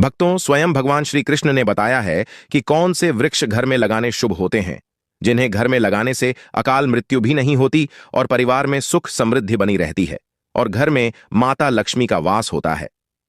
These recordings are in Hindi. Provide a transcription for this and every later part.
भक्तों, स्वयं भगवान श्री कृष्ण ने बताया है कि कौन से वृक्ष घर में लगाने शुभ होते हैं, जिन्हें घर में लगाने से अकाल मृत्यु भी नहीं होती और परिवार में सुख समृद्धि बनी रहती है और घर में माता लक्ष्मी का वास होता है।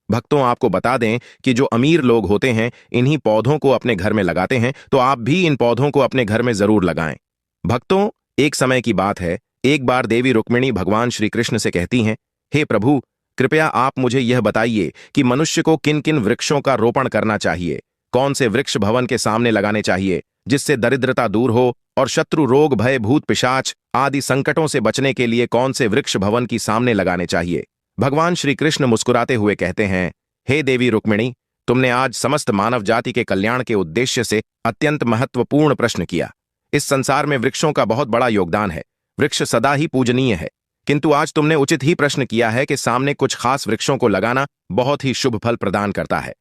भक्तों, आपको बता दें कि जो अमीर लोग होते हैं इन्हीं पौधों को अपने घर में लगाते हैं, तो आप भी इन पौधों को अपने घर में जरूर लगाएं। भक्तों, एक समय की बात है, एक बार देवी रुक्मिणी भगवान श्री कृष्ण से कहती हैं, हे प्रभु, कृपया आप मुझे यह बताइए कि मनुष्य को किन किन वृक्षों का रोपण करना चाहिए, कौन से वृक्ष भवन के सामने लगाने चाहिए जिससे दरिद्रता दूर हो, और शत्रु रोग भय भूत पिशाच आदि संकटों से बचने के लिए कौन से वृक्ष भवन की सामने लगाने चाहिए। भगवान श्री कृष्ण मुस्कुराते हुए कहते हैं, हे देवी रुक्मिणी, तुमने आज समस्त मानव जाति के कल्याण के उद्देश्य से अत्यंत महत्वपूर्ण प्रश्न किया। इस संसार में वृक्षों का बहुत बड़ा योगदान है, वृक्ष सदा ही पूजनीय है, किंतु आज तुमने उचित ही प्रश्न किया है कि सामने कुछ खास वृक्षों को लगाना बहुत ही शुभ फल प्रदान करता है।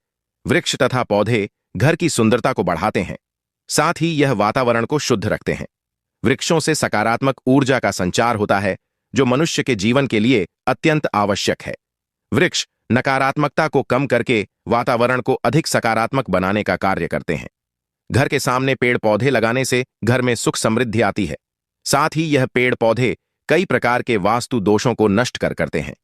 वृक्ष तथा पौधे घर की सुंदरता को बढ़ाते हैं, साथ ही यह वातावरण को शुद्ध रखते हैं। वृक्षों से सकारात्मक ऊर्जा का संचार होता है, जो मनुष्य के जीवन के लिए अत्यंत आवश्यक है। वृक्ष नकारात्मकता को कम करके वातावरण को अधिक सकारात्मक बनाने का कार्य करते हैं। घर के सामने पेड़ पौधे लगाने से घर में सुख समृद्धि आती है, साथ ही यह पेड़ पौधे कई प्रकार के वास्तु दोषों को नष्ट करते हैं।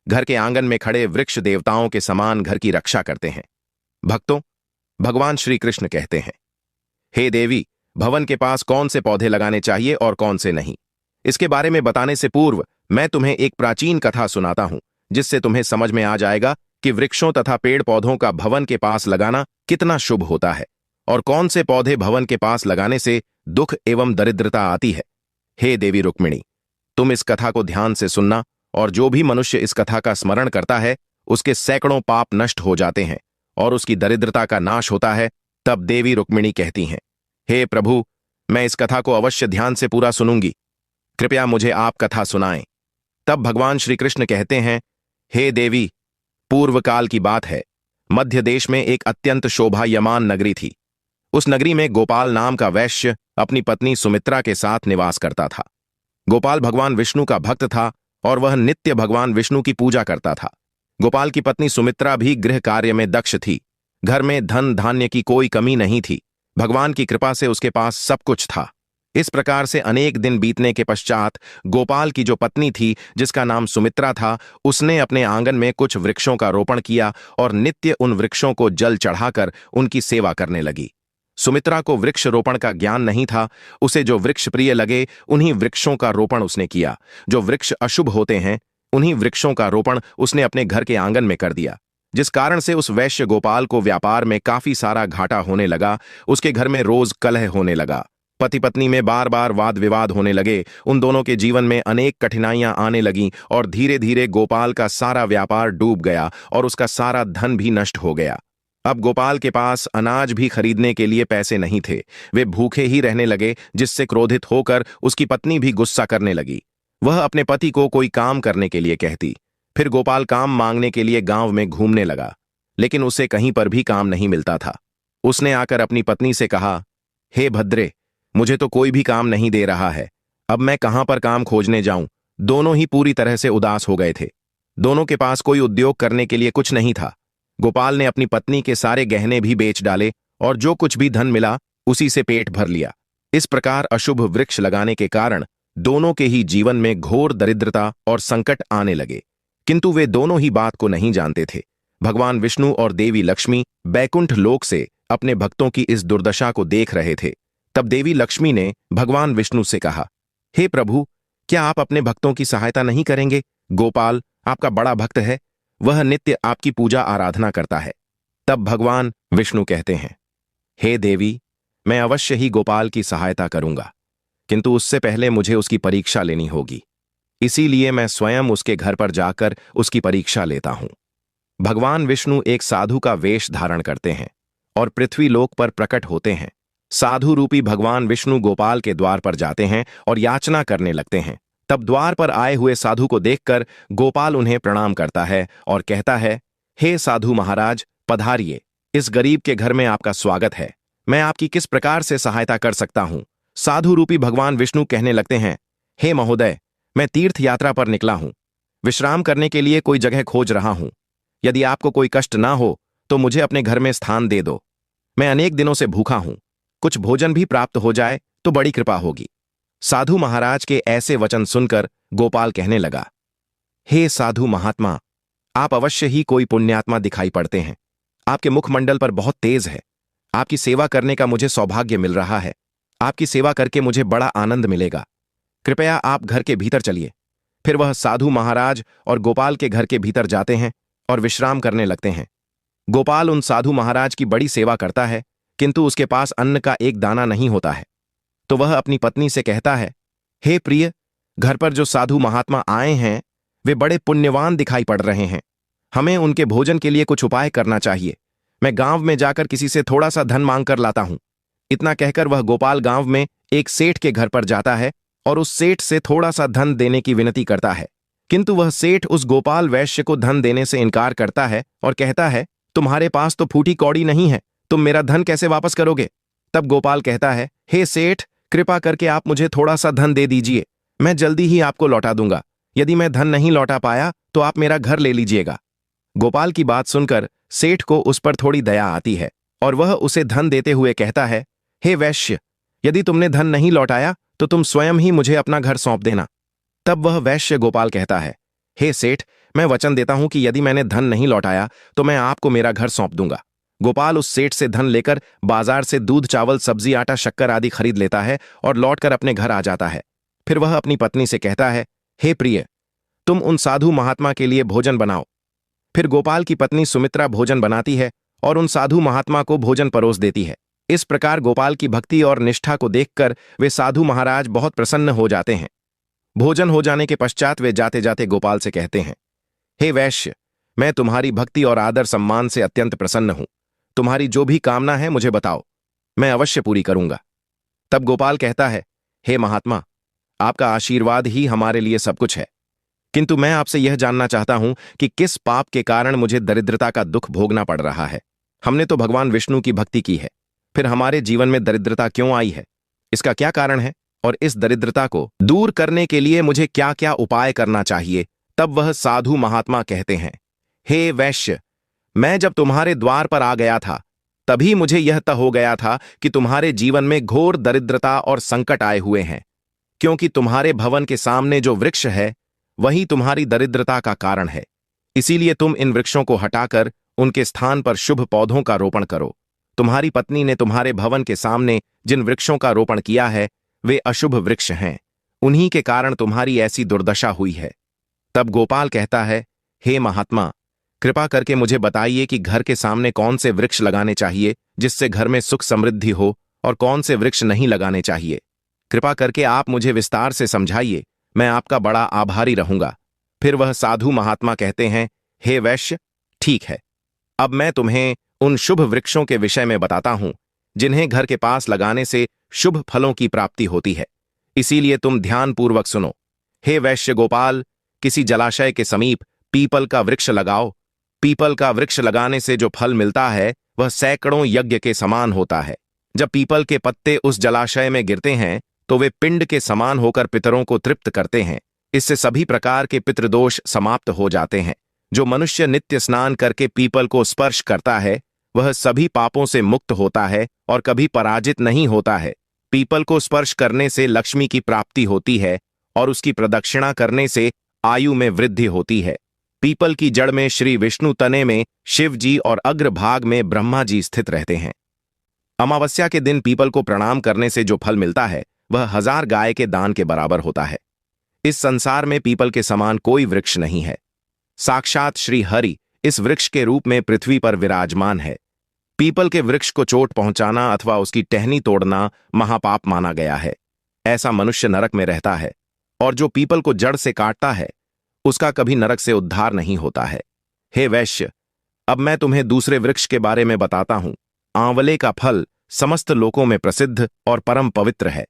घर के आंगन में खड़े वृक्ष देवताओं के समान घर की रक्षा करते हैं। भक्तों, भगवान श्री कृष्ण कहते हैं, हे देवी, भवन के पास कौन से पौधे लगाने चाहिए और कौन से नहीं, इसके बारे में बताने से पूर्व मैं तुम्हें एक प्राचीन कथा सुनाता हूं, जिससे तुम्हें समझ में आ जाएगा कि वृक्षों तथा पेड़ पौधों का भवन के पास लगाना कितना शुभ होता है और कौन से पौधे भवन के पास लगाने से दुख एवं दरिद्रता आती है। हे देवी रुक्मिणी, तुम इस कथा को ध्यान से सुनना, और जो भी मनुष्य इस कथा का स्मरण करता है उसके सैकड़ों पाप नष्ट हो जाते हैं और उसकी दरिद्रता का नाश होता है। तब देवी रुक्मिणी कहती हैं, हे प्रभु, मैं इस कथा को अवश्य ध्यान से पूरा सुनूंगी, कृपया मुझे आप कथा सुनाएं। तब भगवान श्री कृष्ण कहते हैं, हे देवी, पूर्व काल की बात है, मध्य देश में एक अत्यंत शोभायमान नगरी थी। उस नगरी में गोपाल नाम का वैश्य अपनी पत्नी सुमित्रा के साथ निवास करता था। गोपाल भगवान विष्णु का भक्त था और वह नित्य भगवान विष्णु की पूजा करता था। गोपाल की पत्नी सुमित्रा भी गृह कार्य में दक्ष थी। घर में धन धान्य की कोई कमी नहीं थी। भगवान की कृपा से उसके पास सब कुछ था। इस प्रकार से अनेक दिन बीतने के पश्चात गोपाल की जो पत्नी थी, जिसका नाम सुमित्रा था, उसने अपने आंगन में कुछ वृक्षों का रोपण किया और नित्य उन वृक्षों को जल चढ़ाकर उनकी सेवा करने लगी। सुमित्रा को वृक्ष रोपण का ज्ञान नहीं था। उसे जो वृक्ष प्रिय लगे उन्हीं वृक्षों का रोपण उसने किया। जो वृक्ष अशुभ होते हैं उन्हीं वृक्षों का रोपण उसने अपने घर के आंगन में कर दिया, जिस कारण से उस वैश्य गोपाल को व्यापार में काफी सारा घाटा होने लगा। उसके घर में रोज कलह होने लगा, पति पत्नी में बार बार वाद विवाद होने लगे। उन दोनों के जीवन में अनेक कठिनाइयां आने लगीं और धीरे धीरे गोपाल का सारा व्यापार डूब गया और उसका सारा धन भी नष्ट हो गया। अब गोपाल के पास अनाज भी खरीदने के लिए पैसे नहीं थे। वे भूखे ही रहने लगे, जिससे क्रोधित होकर उसकी पत्नी भी गुस्सा करने लगी। वह अपने पति को कोई काम करने के लिए कहती। फिर गोपाल काम मांगने के लिए गांव में घूमने लगा, लेकिन उसे कहीं पर भी काम नहीं मिलता था। उसने आकर अपनी पत्नी से कहा, हे भद्रे, मुझे तो कोई भी काम नहीं दे रहा है, अब मैं कहां पर काम खोजने जाऊं। दोनों ही पूरी तरह से उदास हो गए थे। दोनों के पास कोई उद्योग करने के लिए कुछ नहीं था। गोपाल ने अपनी पत्नी के सारे गहने भी बेच डाले और जो कुछ भी धन मिला उसी से पेट भर लिया। इस प्रकार अशुभ वृक्ष लगाने के कारण दोनों के ही जीवन में घोर दरिद्रता और संकट आने लगे, किंतु वे दोनों ही बात को नहीं जानते थे। भगवान विष्णु और देवी लक्ष्मी बैकुंठ लोक से अपने भक्तों की इस दुर्दशा को देख रहे थे। तब देवी लक्ष्मी ने भगवान विष्णु से कहा, हे प्रभु, क्या आप अपने भक्तों की सहायता नहीं करेंगे? गोपाल आपका बड़ा भक्त है, वह नित्य आपकी पूजा आराधना करता है। तब भगवान विष्णु कहते हैं, हे देवी, मैं अवश्य ही गोपाल की सहायता करूंगा, किंतु उससे पहले मुझे उसकी परीक्षा लेनी होगी। इसीलिए मैं स्वयं उसके घर पर जाकर उसकी परीक्षा लेता हूं। भगवान विष्णु एक साधु का वेश धारण करते हैं और पृथ्वी लोक पर प्रकट होते हैं। साधु रूपी भगवान विष्णु गोपाल के द्वार पर जाते हैं और याचना करने लगते हैं। तब द्वार पर आए हुए साधु को देखकर गोपाल उन्हें प्रणाम करता है और कहता है, हे साधु महाराज, पधारिए, इस गरीब के घर में आपका स्वागत है। मैं आपकी किस प्रकार से सहायता कर सकता हूं? साधु रूपी भगवान विष्णु कहने लगते हैं, हे महोदय, मैं तीर्थ यात्रा पर निकला हूं, विश्राम करने के लिए कोई जगह खोज रहा हूं। यदि आपको कोई कष्ट ना हो तो मुझे अपने घर में स्थान दे दो। मैं अनेक दिनों से भूखा हूं, कुछ भोजन भी प्राप्त हो जाए तो बड़ी कृपा होगी। साधु महाराज के ऐसे वचन सुनकर गोपाल कहने लगा, हे साधु महात्मा, आप अवश्य ही कोई पुण्यात्मा दिखाई पड़ते हैं। आपके मुखमंडल पर बहुत तेज है। आपकी सेवा करने का मुझे सौभाग्य मिल रहा है। आपकी सेवा करके मुझे बड़ा आनंद मिलेगा। कृपया आप घर के भीतर चलिए। फिर वह साधु महाराज और गोपाल के घर के भीतर जाते हैं और विश्राम करने लगते हैं। गोपाल उन साधु महाराज की बड़ी सेवा करता है, किंतु उसके पास अन्न का एक दाना नहीं होता है। तो वह अपनी पत्नी से कहता है, हे प्रिय, घर पर जो साधु महात्मा आए हैं वे बड़े पुण्यवान दिखाई पड़ रहे हैं। हमें उनके भोजन के लिए कुछ उपाय करना चाहिए। मैं गांव में जाकर किसी से थोड़ा सा धन मांग कर लाता हूं। इतना कहकर वह गोपाल गांव में एक सेठ के घर पर जाता है और उस सेठ से थोड़ा सा धन देने की विनती करता है, किंतु वह सेठ उस गोपाल वैश्य को धन देने से इनकार करता है और कहता है, तुम्हारे पास तो फूटी कौड़ी नहीं है, तुम मेरा धन कैसे वापस करोगे? तब गोपाल कहता है, हे सेठ, कृपा करके आप मुझे थोड़ा सा धन दे दीजिए, मैं जल्दी ही आपको लौटा दूंगा। यदि मैं धन नहीं लौटा पाया तो आप मेरा घर ले लीजिएगा। गोपाल की बात सुनकर सेठ को उस पर थोड़ी दया आती है और वह उसे धन देते हुए कहता है, हे वैश्य, यदि तुमने धन नहीं लौटाया तो तुम स्वयं ही मुझे अपना घर सौंप देना। तब वह वैश्य गोपाल कहता है, हे सेठ, मैं वचन देता हूं कि यदि मैंने धन नहीं लौटाया तो मैं आपको मेरा घर सौंप दूंगा। गोपाल उस सेठ से धन लेकर बाजार से दूध, चावल, सब्जी, आटा, शक्कर आदि खरीद लेता है और लौटकर अपने घर आ जाता है। फिर वह अपनी पत्नी से कहता है, हे प्रिय, तुम उन साधु महात्मा के लिए भोजन बनाओ। फिर गोपाल की पत्नी सुमित्रा भोजन बनाती है और उन साधु महात्मा को भोजन परोस देती है। इस प्रकार गोपाल की भक्ति और निष्ठा को देखकर वे साधु महाराज बहुत प्रसन्न हो जाते हैं। भोजन हो जाने के पश्चात वे जाते जाते गोपाल से कहते हैं, हे वैश्य, मैं तुम्हारी भक्ति और आदर सम्मान से अत्यंत प्रसन्न हूं। तुम्हारी जो भी कामना है मुझे बताओ, मैं अवश्य पूरी करूंगा। तब गोपाल कहता है, हे महात्मा, आपका आशीर्वाद ही हमारे लिए सब कुछ है, किंतु मैं आपसे यह जानना चाहता हूं कि किस पाप के कारण मुझे दरिद्रता का दुख भोगना पड़ रहा है। हमने तो भगवान विष्णु की भक्ति की है, फिर हमारे जीवन में दरिद्रता क्यों आई है? इसका क्या कारण है और इस दरिद्रता को दूर करने के लिए मुझे क्या क्या उपाय करना चाहिए? तब वह साधु महात्मा कहते हैं, हे वैश्य, मैं जब तुम्हारे द्वार पर आ गया था तभी मुझे यह तय हो गया था कि तुम्हारे जीवन में घोर दरिद्रता और संकट आए हुए हैं, क्योंकि तुम्हारे भवन के सामने जो वृक्ष है वही तुम्हारी दरिद्रता का कारण है। इसीलिए तुम इन वृक्षों को हटाकर उनके स्थान पर शुभ पौधों का रोपण करो। तुम्हारी पत्नी ने तुम्हारे भवन के सामने जिन वृक्षों का रोपण किया है वे अशुभ वृक्ष हैं, उन्हीं के कारण तुम्हारी ऐसी दुर्दशा हुई है। तब गोपाल कहता है, हे महात्मा, कृपा करके मुझे बताइए कि घर के सामने कौन से वृक्ष लगाने चाहिए जिससे घर में सुख समृद्धि हो और कौन से वृक्ष नहीं लगाने चाहिए। कृपा करके आप मुझे विस्तार से समझाइए, मैं आपका बड़ा आभारी रहूंगा। फिर वह साधु महात्मा कहते हैं, हे वैश्य, ठीक है, अब मैं तुम्हें उन शुभ वृक्षों के विषय में बताता हूं जिन्हें घर के पास लगाने से शुभ फलों की प्राप्ति होती है। इसीलिए तुम ध्यानपूर्वक सुनो। हे वैश्य गोपाल, किसी जलाशय के समीप पीपल का वृक्ष लगाओ। पीपल का वृक्ष लगाने से जो फल मिलता है वह सैकड़ों यज्ञ के समान होता है। जब पीपल के पत्ते उस जलाशय में गिरते हैं तो वे पिंड के समान होकर पितरों को तृप्त करते हैं। इससे सभी प्रकार के पितृदोष समाप्त हो जाते हैं। जो मनुष्य नित्य स्नान करके पीपल को स्पर्श करता है वह सभी पापों से मुक्त होता है और कभी पराजित नहीं होता है। पीपल को स्पर्श करने से लक्ष्मी की प्राप्ति होती है और उसकी प्रदक्षिणा करने से आयु में वृद्धि होती है। पीपल की जड़ में श्री विष्णु, तने में शिव जी और अग्रभाग में ब्रह्मा जी स्थित रहते हैं। अमावस्या के दिन पीपल को प्रणाम करने से जो फल मिलता है वह 1000 गाय के दान के बराबर होता है। इस संसार में पीपल के समान कोई वृक्ष नहीं है। साक्षात श्री हरि इस वृक्ष के रूप में पृथ्वी पर विराजमान है। पीपल के वृक्ष को चोट पहुंचाना अथवा उसकी टहनी तोड़ना महापाप माना गया है। ऐसा मनुष्य नरक में रहता है और जो पीपल को जड़ से काटता है उसका कभी नरक से उद्धार नहीं होता है। हे वैश्य, अब मैं तुम्हें दूसरे वृक्ष के बारे में बताता हूं। आंवले का फल समस्त लोकों में प्रसिद्ध और परम पवित्र है।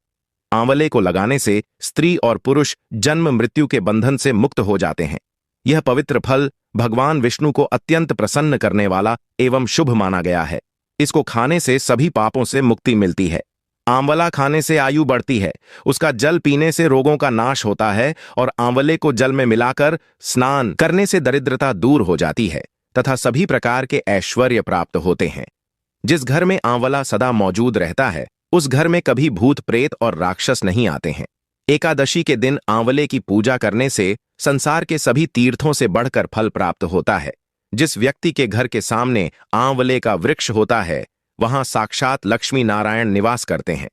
आंवले को लगाने से स्त्री और पुरुष जन्म मृत्यु के बंधन से मुक्त हो जाते हैं। यह पवित्र फल भगवान विष्णु को अत्यंत प्रसन्न करने वाला एवं शुभ माना गया है। इसको खाने से सभी पापों से मुक्ति मिलती है। आंवला खाने से आयु बढ़ती है। उसका जल पीने से रोगों का नाश होता है और आंवले को जल में मिलाकर स्नान करने से दरिद्रता दूर हो जाती है। तथा सभी प्रकार के ऐश्वर्य प्राप्त होते हैं। जिस घर में आंवला सदा मौजूद रहता है, उस घर में कभी भूत प्रेत और राक्षस नहीं आते हैं। एकादशी के दिन आंवले की पूजा करने से संसार के सभी तीर्थों से बढ़कर फल प्राप्त होता है। जिस व्यक्ति के घर के सामने आंवले का वृक्ष होता है, वहां साक्षात लक्ष्मी नारायण निवास करते हैं।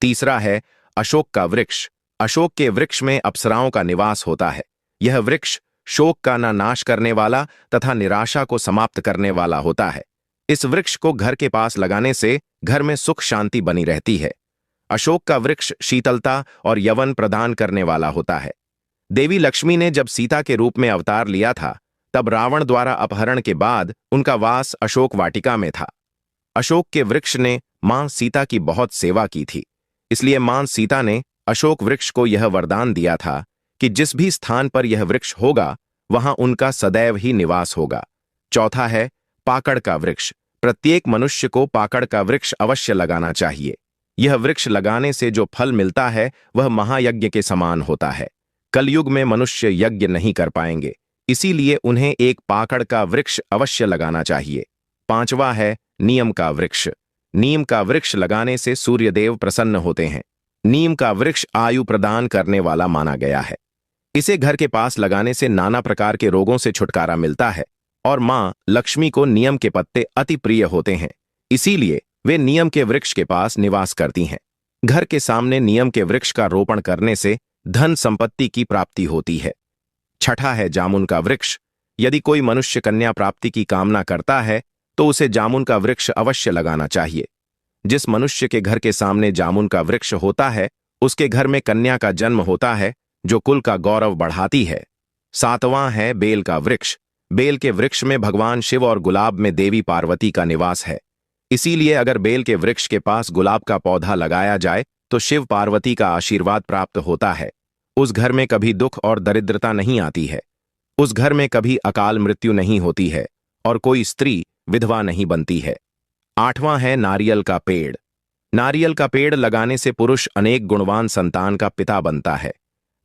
तीसरा है अशोक का वृक्ष। अशोक के वृक्ष में अप्सराओं का निवास होता है। यह वृक्ष शोक का नाश करने वाला तथा निराशा को समाप्त करने वाला होता है। इस वृक्ष को घर के पास लगाने से घर में सुख शांति बनी रहती है। अशोक का वृक्ष शीतलता और यवन प्रदान करने वाला होता है। देवी लक्ष्मी ने जब सीता के रूप में अवतार लिया था, तब रावण द्वारा अपहरण के बाद उनका वास अशोक वाटिका में था। अशोक के वृक्ष ने मां सीता की बहुत सेवा की थी, इसलिए मां सीता ने अशोक वृक्ष को यह वरदान दिया था कि जिस भी स्थान पर यह वृक्ष होगा, वहां उनका सदैव ही निवास होगा। चौथा है पाकड़ का वृक्ष। प्रत्येक मनुष्य को पाकड़ का वृक्ष अवश्य लगाना चाहिए। यह वृक्ष लगाने से जो फल मिलता है वह महायज्ञ के समान होता है। कलयुग में मनुष्य यज्ञ नहीं कर पाएंगे, इसीलिए उन्हें एक पाकड़ का वृक्ष अवश्य लगाना चाहिए। पांचवा है नीम का वृक्ष। नीम का वृक्ष लगाने से सूर्यदेव प्रसन्न होते हैं। नीम का वृक्ष आयु प्रदान करने वाला माना गया है। इसे घर के पास लगाने से नाना प्रकार के रोगों से छुटकारा मिलता है और मां लक्ष्मी को नीम के पत्ते अति प्रिय होते हैं, इसीलिए वे नीम के वृक्ष के पास निवास करती हैं। घर के सामने नीम के वृक्ष का रोपण करने से धन संपत्ति की प्राप्ति होती है। छठा है जामुन का वृक्ष। यदि कोई मनुष्य कन्या प्राप्ति की कामना करता है तो उसे जामुन का वृक्ष अवश्य लगाना चाहिए। जिस मनुष्य के घर के सामने जामुन का वृक्ष होता है, उसके घर में कन्या का जन्म होता है, जो कुल का गौरव बढ़ाती है। सातवां है बेल का वृक्ष। बेल के वृक्ष में भगवान शिव और गुलाब में देवी पार्वती का निवास है, इसीलिए अगर बेल के वृक्ष के पास गुलाब का पौधा लगाया जाए तो शिव पार्वती का आशीर्वाद प्राप्त होता है। उस घर में कभी दुख और दरिद्रता नहीं आती है। उस घर में कभी अकाल मृत्यु नहीं होती है और कोई स्त्री विधवा नहीं बनती है। आठवां है नारियल का पेड़। नारियल का पेड़ लगाने से पुरुष अनेक गुणवान संतान का पिता बनता है।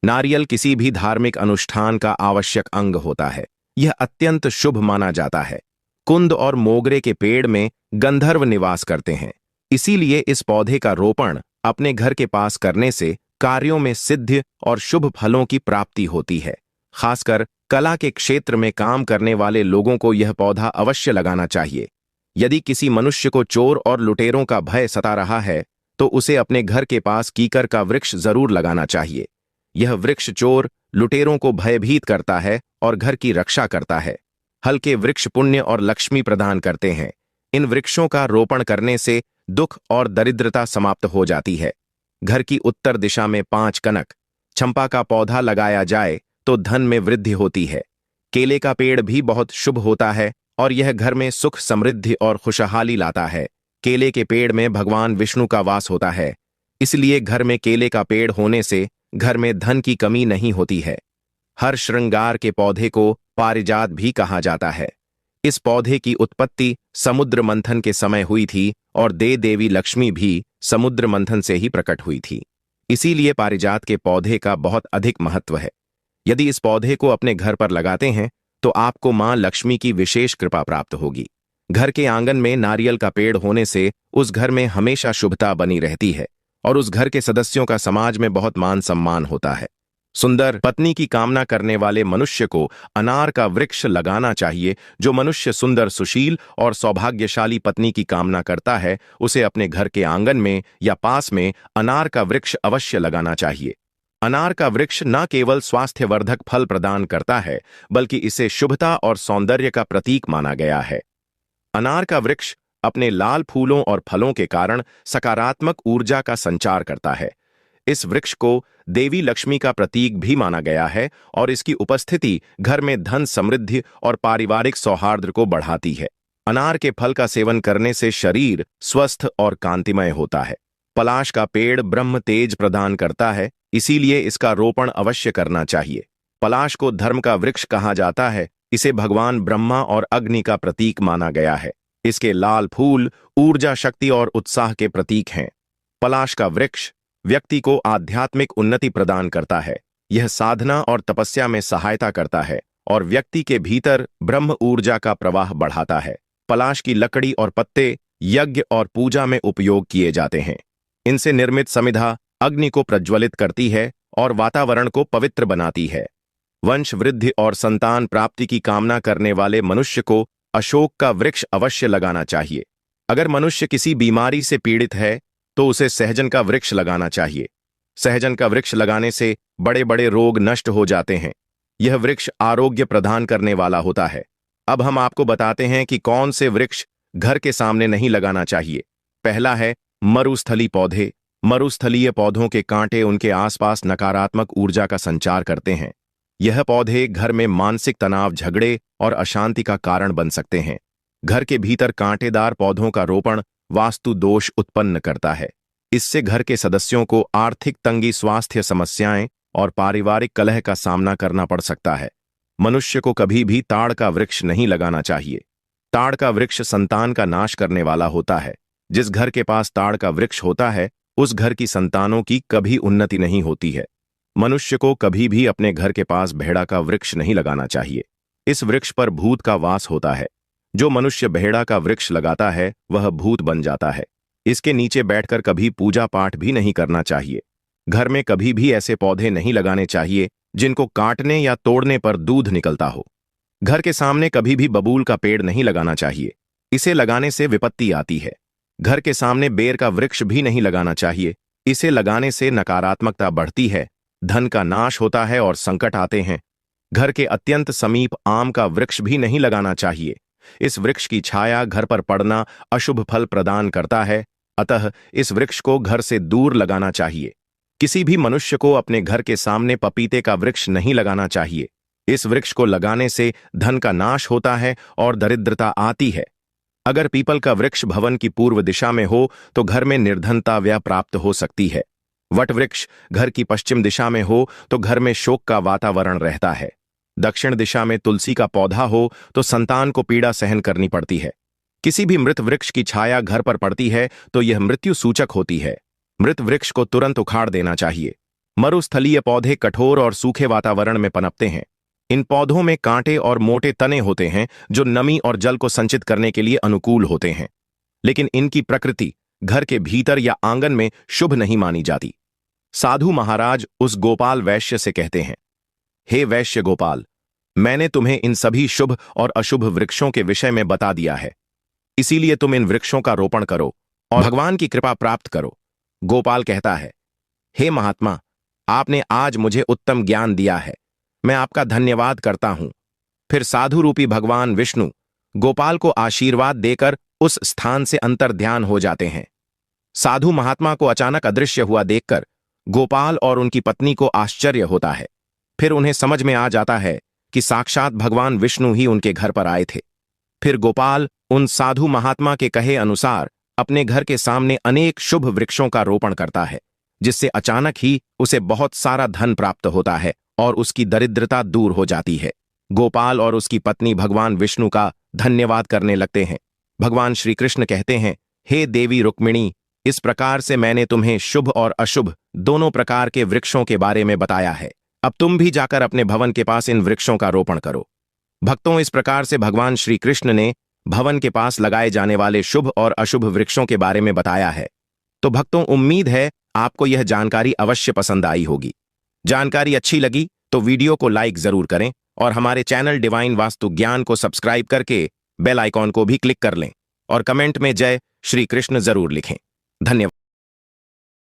नारियल किसी भी धार्मिक अनुष्ठान का आवश्यक अंग होता है। यह अत्यंत शुभ माना जाता है। कुंद और मोगरे के पेड़ में गंधर्व निवास करते हैं, इसीलिए इस पौधे का रोपण अपने घर के पास करने से कार्यों में सिद्धि और शुभ फलों की प्राप्ति होती है। खासकर कला के क्षेत्र में काम करने वाले लोगों को यह पौधा अवश्य लगाना चाहिए। यदि किसी मनुष्य को चोर और लुटेरों का भय सता रहा है तो उसे अपने घर के पास कीकर का वृक्ष जरूर लगाना चाहिए। यह वृक्ष चोर लुटेरों को भयभीत करता है और घर की रक्षा करता है। हल्के वृक्ष पुण्य और लक्ष्मी प्रदान करते हैं। इन वृक्षों का रोपण करने से दुख और दरिद्रता समाप्त हो जाती है। घर की उत्तर दिशा में 5 कनक, चंपा का पौधा लगाया जाए तो धन में वृद्धि होती है। केले का पेड़ भी बहुत शुभ होता है और यह घर में सुख समृद्धि और खुशहाली लाता है। केले के पेड़ में भगवान विष्णु का वास होता है, इसलिए घर में केले का पेड़ होने से घर में धन की कमी नहीं होती है। हर श्रृंगार के पौधे को पारिजात भी कहा जाता है। इस पौधे की उत्पत्ति समुद्र मंथन के समय हुई थी और देवी लक्ष्मी भी समुद्र मंथन से ही प्रकट हुई थी, इसीलिए पारिजात के पौधे का बहुत अधिक महत्व है। यदि इस पौधे को अपने घर पर लगाते हैं तो आपको मां लक्ष्मी की विशेष कृपा प्राप्त होगी। घर के आंगन में नारियल का पेड़ होने से उस घर में हमेशा शुभता बनी रहती है और उस घर के सदस्यों का समाज में बहुत मान सम्मान होता है। सुंदर पत्नी की कामना करने वाले मनुष्य को अनार का वृक्ष लगाना चाहिए। जो मनुष्य सुंदर, सुशील और सौभाग्यशाली पत्नी की कामना करता है, उसे अपने घर के आंगन में या पास में अनार का वृक्ष अवश्य लगाना चाहिए। अनार का वृक्ष न केवल स्वास्थ्यवर्धक फल प्रदान करता है, बल्कि इसे शुभता और सौंदर्य का प्रतीक माना गया है। अनार का वृक्ष अपने लाल फूलों और फलों के कारण सकारात्मक ऊर्जा का संचार करता है। इस वृक्ष को देवी लक्ष्मी का प्रतीक भी माना गया है और इसकी उपस्थिति घर में धन समृद्धि और पारिवारिक सौहार्द को बढ़ाती है। अनार के फल का सेवन करने से शरीर स्वस्थ और कांतिमय होता है। पलाश का पेड़ ब्रह्म तेज प्रदान करता है, इसीलिए इसका रोपण अवश्य करना चाहिए। पलाश को धर्म का वृक्ष कहा जाता है। इसे भगवान ब्रह्मा और अग्नि का प्रतीक माना गया है। इसके लाल फूल ऊर्जा, शक्ति और उत्साह के प्रतीक हैं। पलाश का वृक्ष व्यक्ति को आध्यात्मिक उन्नति प्रदान करता है। यह साधना और तपस्या में सहायता करता है और व्यक्ति के भीतर ब्रह्म ऊर्जा का प्रवाह बढ़ाता है। पलाश की लकड़ी और पत्ते यज्ञ और पूजा में उपयोग किए जाते हैं। इनसे निर्मित समिधा अग्नि को प्रज्वलित करती है और वातावरण को पवित्र बनाती है। वंश वृद्धि और संतान प्राप्ति की कामना करने वाले मनुष्य को अशोक का वृक्ष अवश्य लगाना चाहिए। अगर मनुष्य किसी बीमारी से पीड़ित है तो उसे सहजन का वृक्ष लगाना चाहिए। सहजन का वृक्ष लगाने से बड़े बड़े रोग नष्ट हो जाते हैं। यह वृक्ष आरोग्य प्रदान करने वाला होता है। अब हम आपको बताते हैं कि कौन से वृक्ष घर के सामने नहीं लगाना चाहिए। पहला है मरुस्थली पौधे। मरुस्थलीय पौधों के कांटे उनके आसपास नकारात्मक ऊर्जा का संचार करते हैं। यह पौधे घर में मानसिक तनाव, झगड़े और अशांति का कारण बन सकते हैं। घर के भीतर कांटेदार पौधों का रोपण वास्तु दोष उत्पन्न करता है। इससे घर के सदस्यों को आर्थिक तंगी, स्वास्थ्य समस्याएं और पारिवारिक कलह का सामना करना पड़ सकता है। मनुष्य को कभी भी ताड़ का वृक्ष नहीं लगाना चाहिए। ताड़ का वृक्ष संतान का नाश करने वाला होता है। जिस घर के पास ताड़ का वृक्ष होता है उस घर की संतानों की कभी उन्नति नहीं होती है। मनुष्य को कभी भी अपने घर के पास भेड़ा का वृक्ष नहीं लगाना चाहिए। इस वृक्ष पर भूत का वास होता है। जो मनुष्य भेड़ा का वृक्ष लगाता है वह भूत बन जाता है। इसके नीचे बैठकर कभी पूजा पाठ भी नहीं करना चाहिए। घर में कभी भी ऐसे पौधे नहीं लगाने चाहिए जिनको काटने या तोड़ने पर दूध निकलता हो। घर के सामने कभी भी बबूल का पेड़ नहीं लगाना चाहिए। इसे लगाने से विपत्ति आती है। घर के सामने बेर का वृक्ष भी नहीं लगाना चाहिए। इसे लगाने से नकारात्मकता बढ़ती है, धन का नाश होता है और संकट आते हैं। घर के अत्यंत समीप आम का वृक्ष भी नहीं लगाना चाहिए। इस वृक्ष की छाया घर पर पड़ना अशुभ फल प्रदान करता है, अतः इस वृक्ष को घर से दूर लगाना चाहिए। किसी भी मनुष्य को अपने घर के सामने पपीते का वृक्ष नहीं लगाना चाहिए। इस वृक्ष को लगाने से धन का नाश होता है और दरिद्रता आती है। अगर पीपल का वृक्ष भवन की पूर्व दिशा में हो तो घर में निर्धनता व्यय प्राप्त हो सकती है। वट वृक्ष घर की पश्चिम दिशा में हो तो घर में शोक का वातावरण रहता है। दक्षिण दिशा में तुलसी का पौधा हो तो संतान को पीड़ा सहन करनी पड़ती है। किसी भी मृत वृक्ष की छाया घर पर पड़ती है तो यह मृत्यु सूचक होती है। मृत वृक्ष को तुरंत उखाड़ देना चाहिए। मरुस्थलीय पौधे कठोर और सूखे वातावरण में पनपते हैं। इन पौधों में कांटे और मोटे तने होते हैं जो नमी और जल को संचित करने के लिए अनुकूल होते हैं, लेकिन इनकी प्रकृति घर के भीतर या आंगन में शुभ नहीं मानी जाती। साधु महाराज उस गोपाल वैश्य से कहते हैं, हे वैश्य गोपाल, मैंने तुम्हें इन सभी शुभ और अशुभ वृक्षों के विषय में बता दिया है, इसीलिए तुम इन वृक्षों का रोपण करो और भगवान की कृपा प्राप्त करो। गोपाल कहता है, हे महात्मा, आपने आज मुझे उत्तम ज्ञान दिया है, मैं आपका धन्यवाद करता हूं। फिर साधु रूपी भगवान विष्णु गोपाल को आशीर्वाद देकर उस स्थान से अंतर्ध्यान हो जाते हैं। साधु महात्मा को अचानक अदृश्य हुआ देखकर गोपाल और उनकी पत्नी को आश्चर्य होता है। फिर उन्हें समझ में आ जाता है कि साक्षात भगवान विष्णु ही उनके घर पर आए थे। फिर गोपाल उन साधु महात्मा के कहे अनुसार अपने घर के सामने अनेक शुभ वृक्षों का रोपण करता है, जिससे अचानक ही उसे बहुत सारा धन प्राप्त होता है और उसकी दरिद्रता दूर हो जाती है। गोपाल और उसकी पत्नी भगवान विष्णु का धन्यवाद करने लगते हैं। भगवान श्री कृष्ण कहते हैं, हे देवी रुक्मिणी, इस प्रकार से मैंने तुम्हें शुभ और अशुभ दोनों प्रकार के वृक्षों के बारे में बताया है। अब तुम भी जाकर अपने भवन के पास इन वृक्षों का रोपण करो। भक्तों, इस प्रकार से भगवान श्री कृष्ण ने भवन के पास लगाए जाने वाले शुभ और अशुभ वृक्षों के बारे में बताया है। तो भक्तों, उम्मीद है आपको यह जानकारी अवश्य पसंद आई होगी। जानकारी अच्छी लगी तो वीडियो को लाइक जरूर करें और हमारे चैनल डिवाइन वास्तु ज्ञान को सब्सक्राइब करके बेल आइकॉन को भी क्लिक कर लें और कमेंट में जय श्री कृष्ण जरूर लिखें। धन्यवाद।